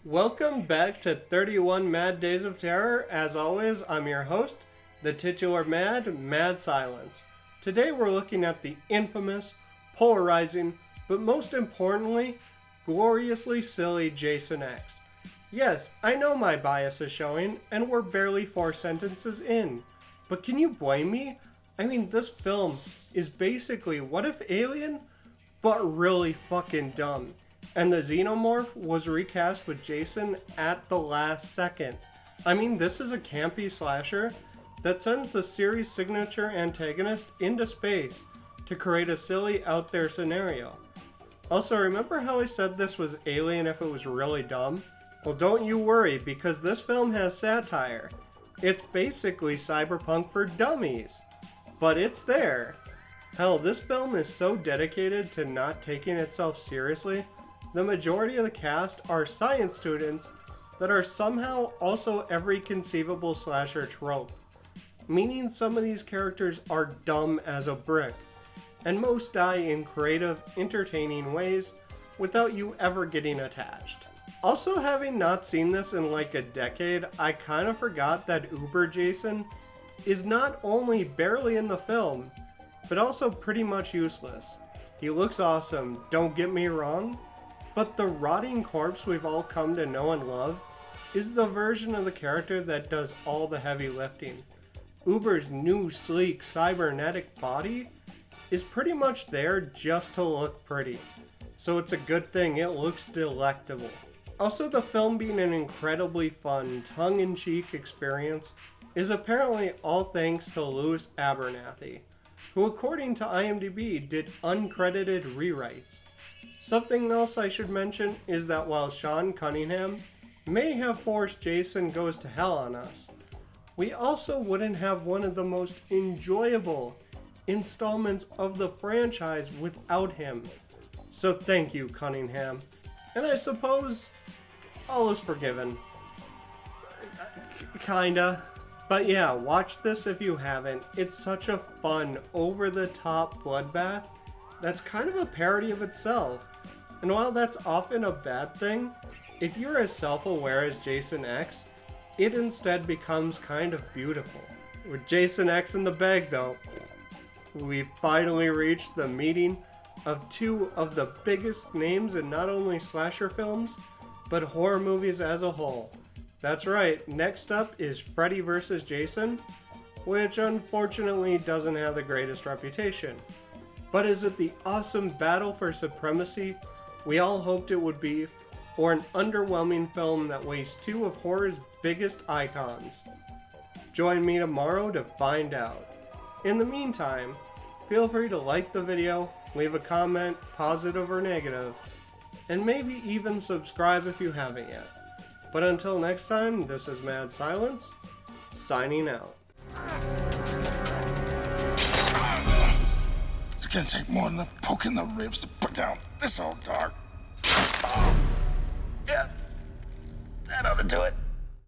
Welcome back to 31 Mad Days of Terror. As always, I'm your host, the titular Mad Silence. Today we're looking at the infamous, polarizing, but most importantly, gloriously silly Jason X. Yes, I know my bias is showing, and we're barely 4 sentences in. But can you blame me? I mean, this film is basically What If Alien, but really fucking dumb. And the Xenomorph was recast with Jason at the last second. I mean, this is a campy slasher that sends the series' signature antagonist into space to create a silly out there scenario. Also, remember how I said this was Alien if it was really dumb? Well, don't you worry, because this film has satire. It's basically cyberpunk for dummies. But it's there. Hell, this film is so dedicated to not taking itself seriously. The majority of the cast are science students that are somehow also every conceivable slasher trope, meaning some of these characters are dumb as a brick, and most die in creative, entertaining ways without you ever getting attached. Also, having not seen this in like a decade, I kind of forgot that Uber Jason is not only barely in the film, but also pretty much useless. He looks awesome, don't get me wrong, but the rotting corpse we've all come to know and love is the version of the character that does all the heavy lifting. Uber's new, sleek, cybernetic body is pretty much there just to look pretty. So it's a good thing it looks delectable. Also, the film being an incredibly fun, tongue-in-cheek experience is apparently all thanks to Louis Abernathy, who according to IMDb did uncredited rewrites. Something else I should mention is that while Sean Cunningham may have forced Jason Goes to Hell on us, we also wouldn't have one of the most enjoyable installments of the franchise without him. So thank you, Cunningham. And I suppose all is forgiven. Kinda. But yeah, watch this if you haven't. It's such a fun, over-the-top bloodbath that's kind of a parody of itself. And while that's often a bad thing, if you're as self-aware as Jason X, it instead becomes kind of beautiful. With Jason X in the bag though, we finally reached the meeting of two of the biggest names in not only slasher films, but horror movies as a whole. That's right, next up is Freddy vs. Jason, which unfortunately doesn't have the greatest reputation. But is it the awesome battle for supremacy we all hoped it would be, or an underwhelming film that wastes two of horror's biggest icons? Join me tomorrow to find out. In the meantime, feel free to like the video, leave a comment, positive or negative, and maybe even subscribe if you haven't yet. But until next time, this is Mad Silence, signing out. It's gonna take more than a poke in the ribs to put down this old dog. Yeah, that ought to do it.